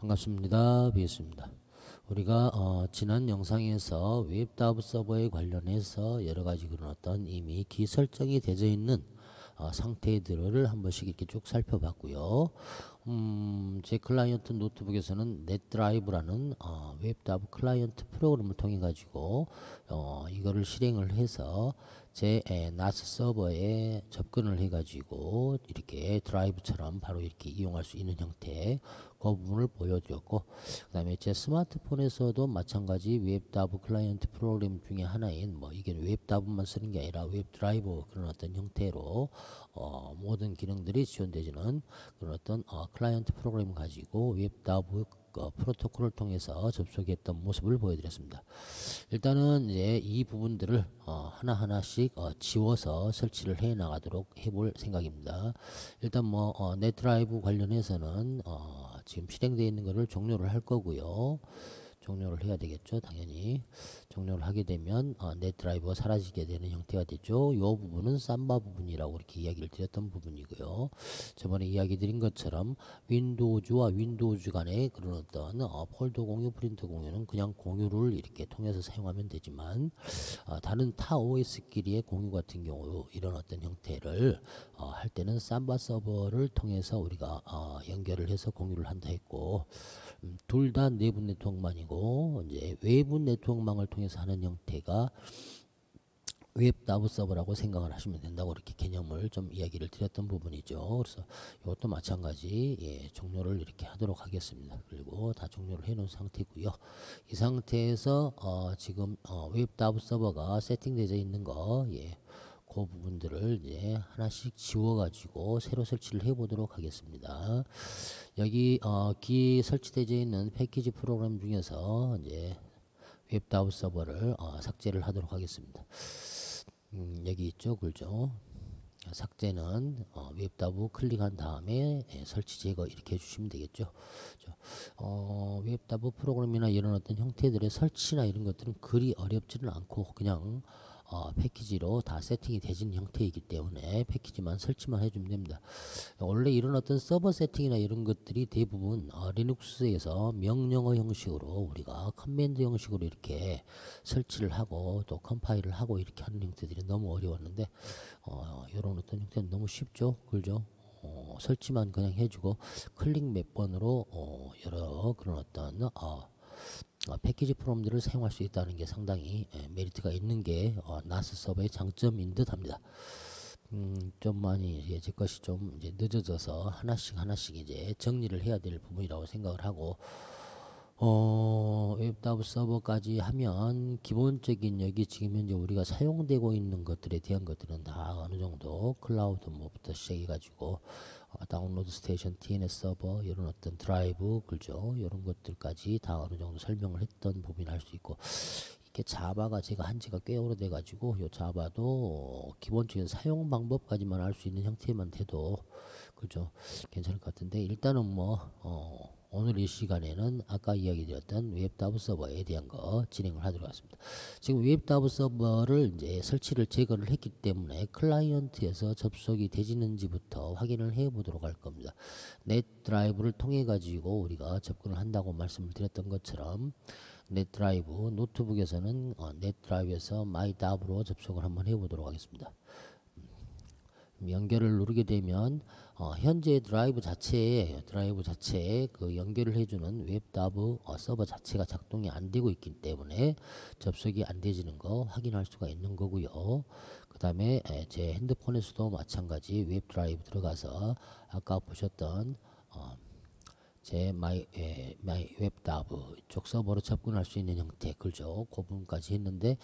반갑습니다. 비에스입니다. 우리가 지난 영상에서 웹다브 서버에 관련해서 여러가지 그런 어떤 이미 기설정이 되어 있는 상태들을 한 번씩 이렇게 쭉 살펴봤고요. 제 클라이언트 노트북에서는 넷드라이브라는 웹다브 클라이언트 프로그램을 통해 가지고 이거를 실행을 해서 제 나스 서버에 접근을 해 가지고 이렇게 드라이브처럼 바로 이렇게 이용할 수 있는 형태, 그 부분을 보여드렸고, 그 다음에 제 스마트폰에서도 마찬가지 웹다브 클라이언트 프로그램 중에 하나인 이게 웹다브만 쓰는 게 아니라 웹드라이브 그런 어떤 형태로 모든 기능들이 지원되지는 그런 어떤 클라이언트 프로그램 가지고 웹다브 프로토콜을 통해서 접속했던 모습을 보여드렸습니다. 일단은 이제 이 부분들을 하나하나씩 지워서 설치를 해 나가도록 해볼 생각입니다. 일단 넷드라이브 관련해서는 지금 실행되어 있는 것을 종료를 할 거고요. 종료를 해야 되겠죠. 당연히 종료를 하게 되면 넷드라이브가 사라지게 되는 형태가 되죠. 이 부분은 삼바 부분이라고 이렇게 이야기를 드렸던 부분이고요. 저번에 이야기 드린 것처럼 윈도우즈와 윈도우즈 간의 그런 어떤 폴더 공유, 프린터 공유는 그냥 공유를 이렇게 통해서 사용하면 되지만 다른 타 OS끼리의 공유 같은 경우 이런 어떤 형태를 할 때는 삼바 서버를 통해서 우리가 연결을 해서 공유를 한다 했고, 둘 다 내부 네트워크망이고 이제 외부 네트워크망을 통해서 하는 형태가 웹다브 서버라고 생각을 하시면 된다고 이렇게 개념을 좀 이야기를 드렸던 부분이죠. 그래서 이것도 마찬가지 종료를 이렇게 하도록 하겠습니다. 그리고 다 종료를 해 놓은 상태고요. 이 상태에서 지금 웹다브 서버가 세팅되어 있는 거 그 부분들을 이제 하나씩 지워가지고 새로 설치를 해보도록 하겠습니다. 여기 설치되어 있는 패키지 프로그램 중에서 이제 웹다브 서버를 삭제를 하도록 하겠습니다. 여기 있죠, 그죠? 삭제는 웹다브 클릭한 다음에 설치 제거 이렇게 해주시면 되겠죠. 웹다브 프로그램이나 이런 어떤 형태들의 설치나 이런 것들은 그리 어렵지는 않고 그냥 패키지로 다 세팅이 되진 형태이기 때문에 패키지만 설치만 해주면 됩니다. 원래 이런 어떤 서버 세팅이나 이런 것들이 대부분 리눅스에서 명령어 형식으로 우리가 커맨드 형식으로 이렇게 설치를 하고 또 컴파일을 하고 이렇게 하는 형태들이 너무 어려웠는데 이런 어떤 형태는 너무 쉽죠, 그죠? 설치만 그냥 해주고 클릭 몇 번으로 여러 그런 어떤 패키지 프로그램들을 사용할 수 있다는 게 상당히 메리트가 있는 게 나스 서버의 장점인 듯 합니다. 좀 많이 제 것이 좀 이제 늦어져서 하나씩 이제 정리를 해야 될 부분이라고 생각을 하고, 웹다브 서버까지 하면 기본적인 여기 지금 현재 우리가 사용되고 있는 것들에 대한 것들은 다 어느 정도 클라우드 뭐부터 시작해 가지고 다운로드 스테이션, TNS 서버 이런 어떤 드라이브 그죠, 이런 것들까지 다 어느 정도 설명을 했던 부분이 할 수 있고, 이렇게 자바가 제가 한 지가 꽤 오래돼 가지고 요 자바도 기본적인 사용 방법까지만 알 수 있는 형태만 돼도 그죠, 괜찮을 것 같은데, 일단은 오늘 이 시간에는 아까 이야기 드렸던 웹다브 서버에 대한 거 진행을 하도록 하겠습니다. 지금 웹다브 서버를 이제 설치를 제거를 했기 때문에 클라이언트에서 접속이 되지는지부터 확인을 해 보도록 할 겁니다. 넷 드라이브를 통해 가지고 우리가 접근을 한다고 말씀을 드렸던 것처럼 넷드라이브 노트북에서는 넷드라이브에서 마이다브로 접속을 한번 해보도록 하겠습니다. 연결을 누르게 되면 현재 드라이브 자체에 그 연결을 해주는 웹다브 서버 자체가 작동이 안 되고 있기 때문에 접속이 안 되지는 거 확인할 수가 있는 거고요. 그 다음에 제 핸드폰에서도 마찬가지 웹드라이브 들어가서 아까 보셨던 제 마이 웹다브 쪽 서버로 접근할 수 있는 형태, 그죠? 그 부분까지 했는데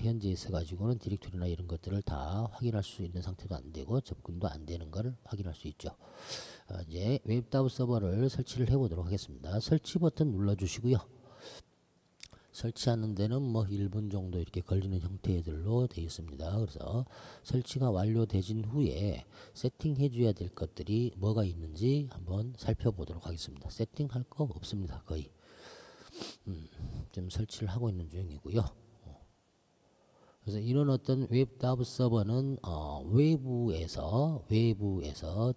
현재 있어가지고는 디렉토리나 이런 것들을 다 확인할 수 있는 상태도 안 되고 접근도 안 되는 걸 확인할 수 있죠. 이제 웹다브 서버를 설치를 해보도록 하겠습니다. 설치 버튼 눌러주시고요. 설치하는 데는 1분 정도 이렇게 걸리는 형태들로 되어 있습니다. 그래서 설치가 완료되진 후에 세팅해 줘야 될 것들이 뭐가 있는지 한번 살펴보도록 하겠습니다. 세팅할 거 없습니다. 거의 좀 설치를 하고 있는 중이고요. 그래서 이런 어떤 웹 다브 서버는 외부에서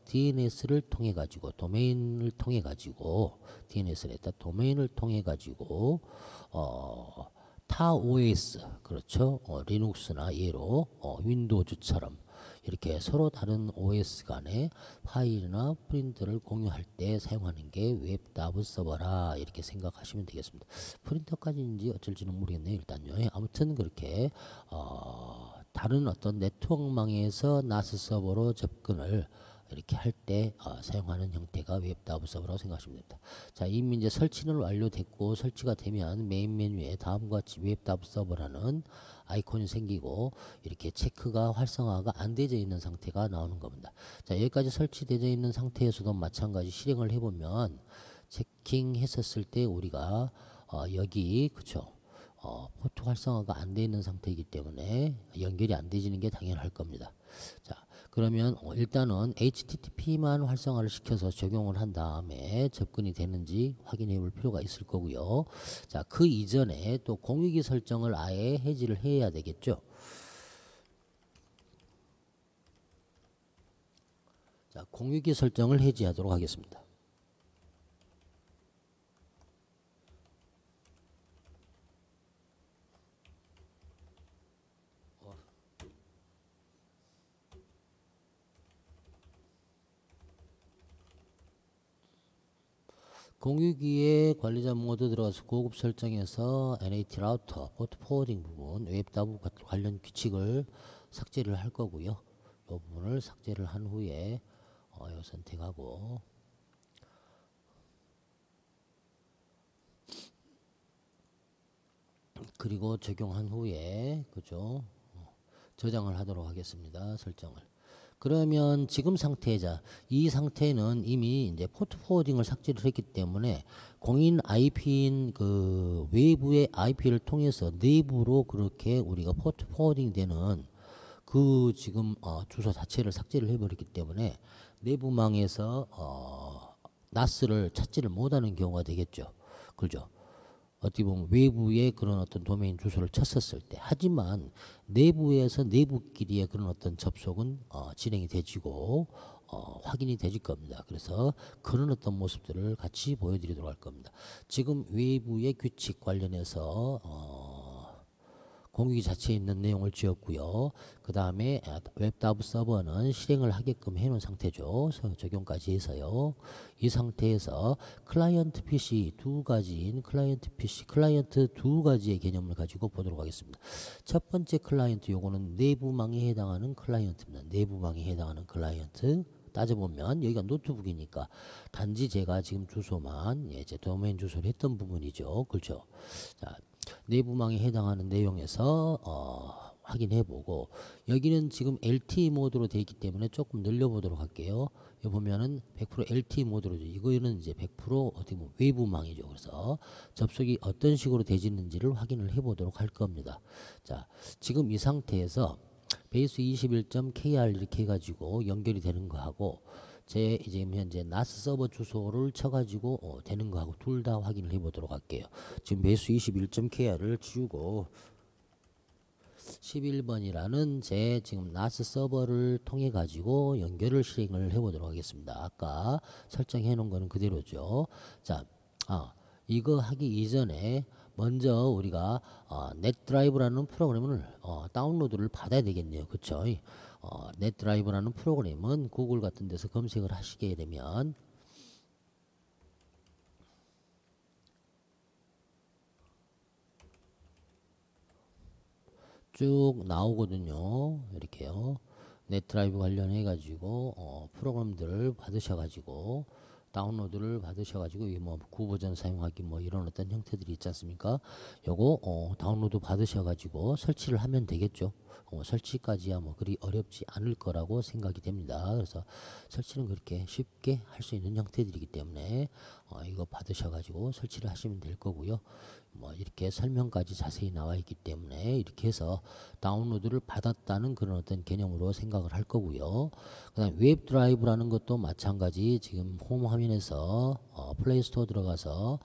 DNS를 통해 가지고 도메인을 통해 가지고 DNS를 했다 도메인을 통해 가지고 타 OS 그렇죠. 리눅스나 예로 윈도우즈처럼 이렇게 서로 다른 OS 간에 파일이나 프린터를 공유할 때 사용하는 게 웹 다브 서버라 이렇게 생각하시면 되겠습니다. 프린터까지인지 어쩔지는 모르겠네요. 일단요. 아무튼 그렇게 다른 어떤 네트워크망에서 나스 서버로 접근을 이렇게 할 때 사용하는 형태가 웹 다브 서버라고 생각하시면 됩니다. 자, 이미 이제 설치는 완료됐고 설치가 되면 메인 메뉴에 다음과 같이 웹 다브 서버라는 아이콘이 생기고 이렇게 체크가 활성화가 안 되어 있는 상태가 나오는 겁니다. 자, 여기까지 설치되어 있는 상태에서도 마찬가지 실행을 해보면 체킹했었을 때 우리가 여기 그쵸 포트 활성화가 안 되어 있는 상태이기 때문에 연결이 안 되지는 게 당연할 겁니다. 자, 그러면 일단은 HTTP만 활성화를 시켜서 적용을 한 다음에 접근이 되는지 확인해 볼 필요가 있을 거고요. 자, 그 이전에 또 공유기 설정을 아예 해지를 해야 되겠죠. 자, 공유기 설정을 해지하도록 하겠습니다. 공유기에 관리자 모드 들어가서 고급 설정에서 NAT 라우터, 포트 포워딩 부분, 웹 다브 관련 규칙을 삭제를 할 거고요. 이 부분을 삭제를 한 후에 이거 선택하고 그리고 적용한 후에 그죠? 저장을 하도록 하겠습니다. 설정을. 그러면 지금 상태자 이 상태는 이미 이제 포트 포워딩을 삭제를 했기 때문에 공인 IP인 그 외부의 IP를 통해서 내부로 그렇게 우리가 포트 포워딩 되는 그 지금 주소 자체를 삭제를 해버렸기 때문에 내부망에서 NAS를 찾지를 못하는 경우가 되겠죠. 그죠? 어떻게 보면 외부에 그런 어떤 도메인 주소를 쳤었을 때 하지만 내부에서 내부끼리의 그런 어떤 접속은 진행이 되지고 확인이 되질 겁니다. 그래서 그런 어떤 모습들을 같이 보여드리도록 할 겁니다. 지금 외부의 규칙 관련해서 공유기 자체에 있는 내용을 지었고요. 그 다음에 웹 다브 서버는 실행을 하게끔 해놓은 상태죠. 적용까지 해서요. 이 상태에서 클라이언트 PC 두 가지인 클라이언트 PC, 클라이언트 두 가지의 개념을 가지고 보도록 하겠습니다. 첫 번째 클라이언트 요거는 내부망에 해당하는 클라이언트입니다. 내부망에 해당하는 클라이언트. 따져보면 여기가 노트북이니까 단지 제가 지금 주소만 제 도메인 주소를 했던 부분이죠. 그렇죠. 자, 내부망에 해당하는 내용에서 확인해보고 여기는 지금 LTE 모드로 되어 있기 때문에 조금 늘려보도록 할게요. 여기 보면은 100% LTE 모드로 이거는 이제 100% 어떻게 보면 외부망이죠. 그래서 접속이 어떤 식으로 되지는지를 확인을 해보도록 할 겁니다. 자, 지금 이 상태에서 베이스 21.kr 이렇게 해가지고 연결이 되는 거하고 제 이제 현재 나스 서버 주소를 쳐가지고 되는 거하고 둘 다 확인을 해보도록 할게요. 지금 베이스 21.kr을 지우고 11번이라는 제 지금 나스 서버를 통해 가지고 연결을 실행을 해보도록 하겠습니다. 아까 설정해 놓은 거는 그대로죠. 자, 이거 하기 이전에 먼저 우리가 넷드라이브라는 프로그램을 다운로드를 받아야 되겠네요. 그쵸? 넷드라이브라는 프로그램은 구글 같은 데서 검색을 하시게 되면 쭉 나오거든요. 이렇게요. 넷드라이브 관련해 가지고 프로그램들을 받으셔 가지고 다운로드를 받으셔가지고 이 뭐 구버전 사용하기 뭐 이런 어떤 형태들이 있지 않습니까? 요거 다운로드 받으셔가지고 설치를 하면 되겠죠. 설치까지야 뭐 그리 어렵지 않을 거라고 생각이 됩니다. 그래서 설치는 그렇게 쉽게 할 수 있는 형태들이기 때문에 이거 받으셔가지고 설치를 하시면 될 거고요. 뭐 이렇게 설명까지 자세히 나와 있기 때문에 이렇게 해서 다운로드를 받았다는 그런 어떤 개념으로 생각을 할 거고요. 그 다음에 웹 드라이브라는 것도 마찬가지 지금 홈 화면에서 플레이 스토어 들어가서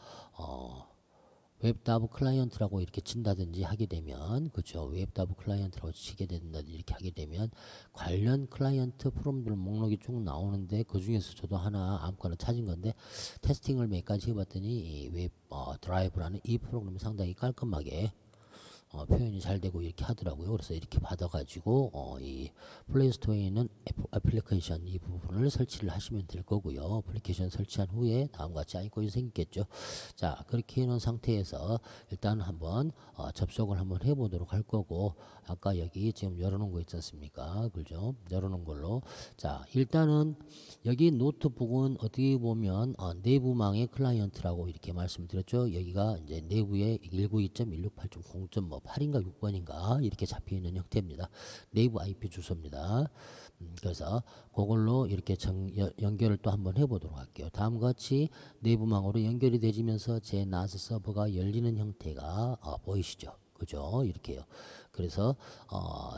웹다브 클라이언트라고 이렇게 친다든지 하게 되면, 그죠? 웹다브 클라이언트라고 치게 된다든지 이렇게 하게 되면 관련 클라이언트 프롬들 목록이 쭉 나오는데 그 중에서 저도 하나 아무거나 찾은 건데 테스팅을 몇 가지 해봤더니 이 웹 드라이브라는 이 프로그램이 상당히 깔끔하게 표현이 잘 되고 이렇게 하더라고요. 그래서 이렇게 받아가지고 이 플레이스토어에 있는 애플리케이션 이 부분을 설치를 하시면 될 거고요. 애플리케이션 설치한 후에 다음과 같이 아이콘이 생기겠죠. 자, 그렇게 해놓은 상태에서 일단 한번 접속을 한번 해보도록 할 거고, 아까 여기 지금 열어놓은 거 있지 않습니까? 그죠? 열어놓은 걸로. 자, 일단은 여기 노트북은 어떻게 보면 내부망의 클라이언트라고 이렇게 말씀드렸죠. 여기가 이제 내부에 192.168.0.8인가 6번인가 이렇게 잡혀 있는 형태입니다. 내부 IP 주소입니다. 그래서 그걸로 이렇게 연결을 또 한번 해보도록 할게요. 다음과 같이 내부망으로 연결이 되지면서 제 나스 서버가 열리는 형태가 보이시죠? 그죠? 이렇게요. 그래서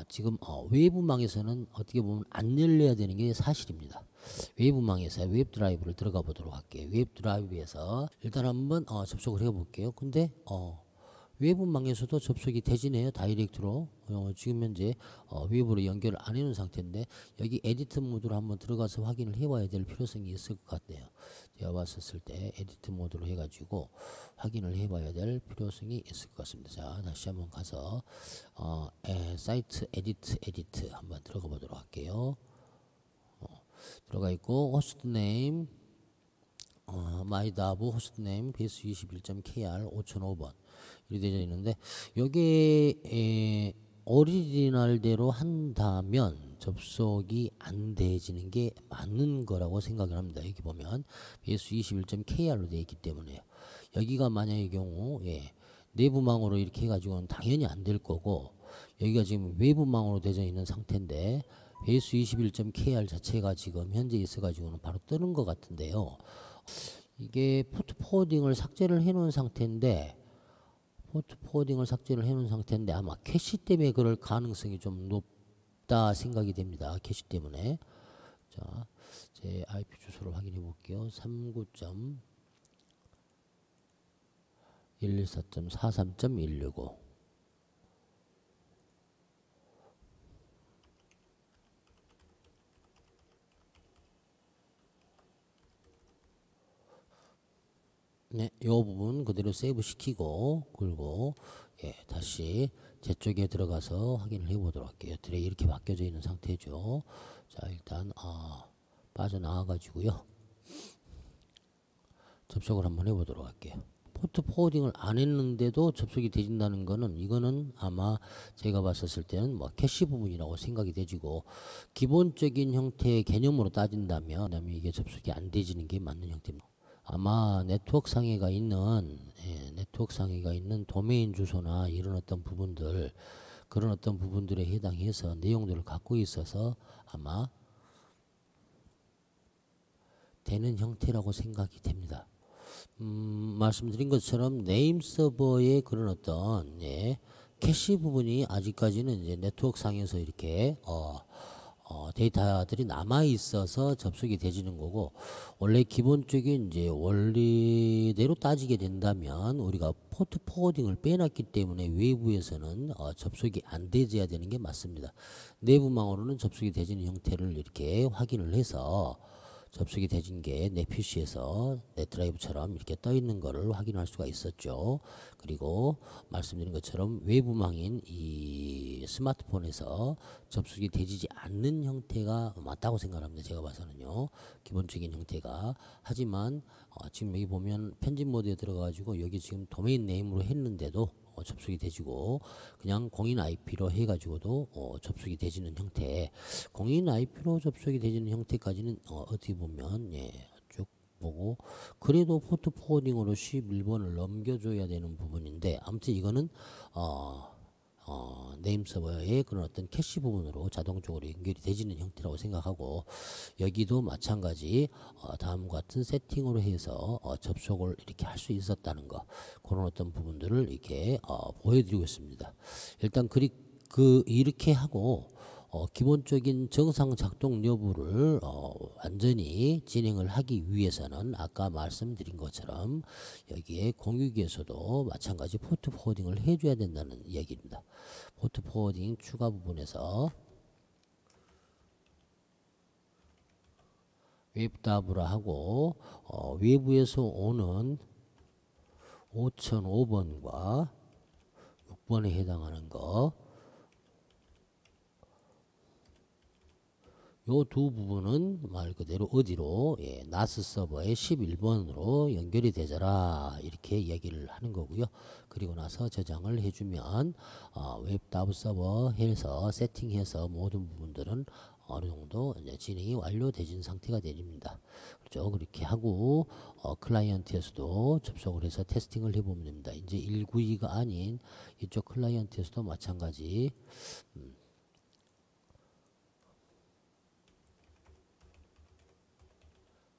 지금 외부망에서는 어떻게 보면 안 열려야 되는 게 사실입니다. 외부망에서 웹드라이브를 들어가 보도록 할게요. 웹드라이브에서 일단 한번 접속을 해 볼게요. 근데 외부망에서도 접속이 되지네요. 다이렉트로. 지금 현재 외부로 연결을 안 해놓은 상태인데 여기 에디트 모드로 한번 들어가서 확인을 해봐야 될 필요성이 있을 것 같네요. 제가 봤었을 때 에디트 모드로 해가지고 확인을 해봐야 될 필요성이 있을 것 같습니다. 자, 다시 한번 가서 사이트 에디트 한번 들어가 보도록 할게요. 들어가 있고 호스트 네임 마이다브 호스트 네임 bs21.kr 5005번 이렇게 되어 있는데 여기에 오리지널대로 한다면 접속이 안 되지는 게 맞는 거라고 생각을 합니다. 여기 보면 bs21.kr로 되어 있기 때문에요. 여기가 만약의 경우 내부망으로 이렇게 해가지고는 당연히 안 될 거고, 여기가 지금 외부망으로 되어 있는 상태인데 bs21.kr 자체가 지금 현재 있어가지고는 바로 뜨는 것 같은데요. 이게 포트 포워딩을 삭제를 해놓은 상태인데 아마 캐시 때문에 그럴 가능성이 좀 높다 생각이 됩니다. 캐시 때문에. 자, 제 IP 주소를 확인해 볼게요. 39.114.43.165 네, 이 부분 그대로 세이브 시키고, 그리고 다시 제 쪽에 들어가서 확인을 해보도록 할게요. 드레이 이렇게 바뀌어져 있는 상태죠. 자, 일단 빠져나와 가지고요. 접속을 한번 해보도록 할게요. 포트 포워딩을 안 했는데도 접속이 되진다는 거는, 이거는 아마 제가 봤었을 때는 뭐 캐시 부분이라고 생각이 되지고, 기본적인 형태의 개념으로 따진다면 그다음에 이게 접속이 안 되지는 게 맞는 형태입니다. 아마 네트워크 상해가 있는 도메인 주소나 이런 어떤 부분들, 그런 어떤 부분들에 해당해서 내용들을 갖고 있어서 아마 되는 형태라고 생각이 됩니다. 말씀드린 것처럼 네임 서버의 그런 어떤 캐시 부분이 아직까지는 이제 네트워크 상에서 이렇게 데이터들이 남아 있어서 접속이 되지는 거고, 원래 기본적인 이제 원리대로 따지게 된다면 우리가 포트 포워딩을 빼놨기 때문에 외부에서는 접속이 안 되져야 되는 게 맞습니다. 내부망으로는 접속이 되지는 형태를 이렇게 확인을 해서 접속이 되진 게 내 PC에서 내 드라이브처럼 이렇게 떠 있는 거를 확인할 수가 있었죠. 그리고 말씀드린 것처럼 외부망인 이 스마트폰에서 접속이 되지 않는 형태가 맞다고 생각합니다. 제가 봐서는요. 기본적인 형태가. 하지만 지금 여기 보면 편집 모드에 들어가가지고 여기 지금 도메인 네임으로 했는데도 접속이 되지고, 그냥 공인 IP로 해가지고도 접속이 되지는 형태, 공인 IP로 접속이 되지는 형태까지는 어떻게 보면 쭉 보고, 그래도 포트 포워딩으로 11번을 넘겨줘야 되는 부분인데, 아무튼 이거는 네임 서버의 그런 어떤 캐시 부분으로 자동적으로 연결이 되지는 형태라고 생각하고, 여기도 마찬가지 다음과 같은 세팅으로 해서 접속을 이렇게 할 수 있었다는 거, 그런 어떤 부분들을 이렇게 보여드리고 있습니다. 일단 이렇게 하고 기본적인 정상 작동 여부를 완전히 진행을 하기 위해서는 아까 말씀드린 것처럼 여기에 공유기에서도 마찬가지 포트 포워딩을 해줘야 된다는 얘기입니다. 포트 포워딩 추가 부분에서 웹다브라 하고 외부에서 오는 5005번과 6번에 해당하는 거, 요 두 부분은 말 그대로 어디로 나스 서버의 11번으로 연결이 되져라 이렇게 얘기를 하는 거고요. 그리고 나서 저장을 해주면 웹다브 서버 해서 세팅해서 모든 부분들은 어느 정도 이제 진행이 완료되진 상태가 됩니다. 그렇죠? 그렇게 하고 클라이언트에서도 접속을 해서 테스팅을 해보면 됩니다. 이제 192가 아닌 이쪽 클라이언트에서도 마찬가지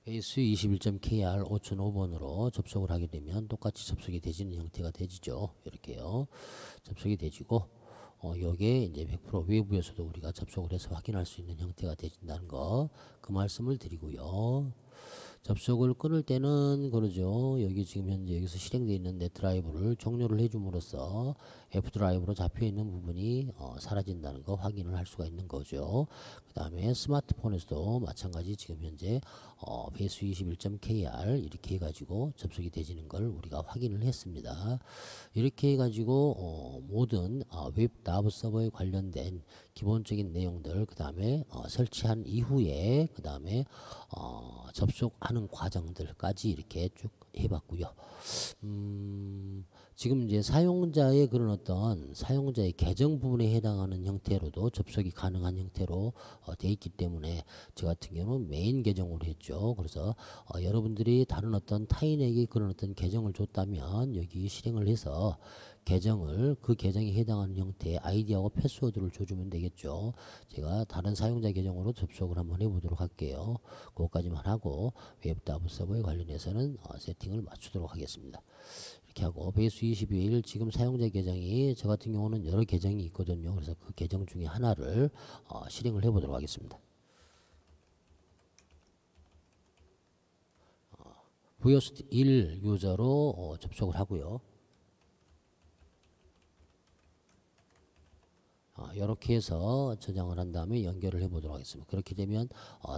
base21.kr 5005번으로 접속을 하게 되면 똑같이 접속이 되지는 형태가 되지죠. 이렇게요. 접속이 되지고 요게 이제 100% 외부에서도 우리가 접속을 해서 확인할 수 있는 형태가 되진다는 거, 그 말씀을 드리고요. 접속을 끊을 때는 그러죠. 여기 지금 현재 여기서 실행되어 있는 넷 드라이브를 종료를 해줌으로써 F 드라이브로 잡혀 있는 부분이 사라진다는 거 확인을 할 수가 있는 거죠. 그 다음에 스마트폰에서도 마찬가지 지금 현재 베이스 21.kr 이렇게 해가지고 접속이 되지는 걸 우리가 확인을 했습니다. 이렇게 해가지고 모든 웹다브 서버에 관련된 기본적인 내용들, 그 다음에 설치한 이후에 그 다음에 접속하는 과정들까지 이렇게 쭉 해봤고요. 지금 이제 사용자의 그런 어떤 사용자의 계정 부분에 해당하는 형태로도 접속이 가능한 형태로 되어 있기 때문에 저 같은 경우는 메인 계정으로 했죠. 그래서 여러분들이 다른 어떤 타인에게 그런 어떤 계정을 줬다면 여기 실행을 해서 계정을 그 계정에 해당하는 형태의 아이디하고 패스워드를 줘주면 되겠죠. 제가 다른 사용자 계정으로 접속을 한번 해보도록 할게요. 그것까지만 하고 웹다브 서버에 관련해서는 세팅을 맞추도록 하겠습니다. 이렇게 하고 베이스 21 지금 사용자 계정이 저 같은 경우는 여러 계정이 있거든요. 그래서 그 계정 중에 하나를 실행을 해보도록 하겠습니다. VOST 1 유저로 접속을 하고요. 이렇게 해서 저장을 한 다음에 연결을 해 보도록 하겠습니다. 그렇게 되면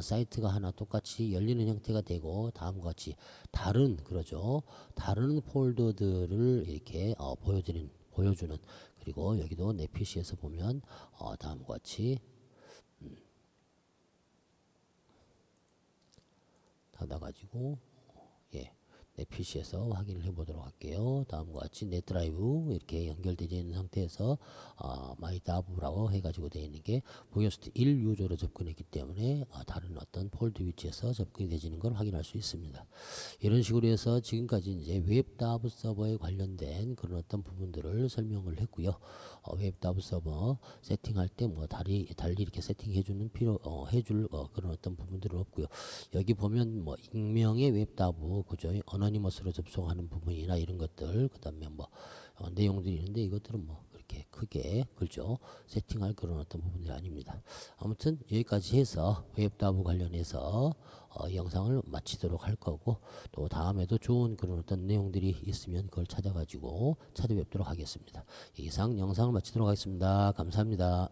사이트가 하나 똑같이 열리는 형태가 되고 다음과 같이 다른 그러죠. 다른 폴더들을 이렇게 보여주는, 그리고 여기도 내 PC에서 보면 다음과 같이 닫아가지고 내 PC에서 확인을 해보도록 할게요. 다음과 같이 넷 드라이브 이렇게 연결되어 있는 상태에서 마이다브라고 해가지고 되어 있는 게 VOST 1 유저로 접근했기 때문에 다른 어떤 폴드 위치에서 접근이 되지는 걸 확인할 수 있습니다. 이런 식으로 해서 지금까지 이제 웹다브 서버에 관련된 그런 어떤 부분들을 설명을 했고요. 웹다브 서버 세팅할 때 뭐 달리 이렇게 세팅해주는 해줄 그런 어떤 부분들은 없고요. 여기 보면 뭐 익명의 웹다브 그죠? 어너니머스로 접속하는 부분이나 이런 것들, 그 다음에 뭐 내용들이 있는데 이것들은 뭐 그렇게 크게 그죠? 세팅할 그런 어떤 부분들이 아닙니다. 아무튼 여기까지 해서 웹다브 관련해서 영상을 마치도록 할 거고, 또 다음에도 좋은 그런 어떤 내용들이 있으면 그걸 찾아가지고 찾아뵙도록 하겠습니다. 이상 영상을 마치도록 하겠습니다. 감사합니다.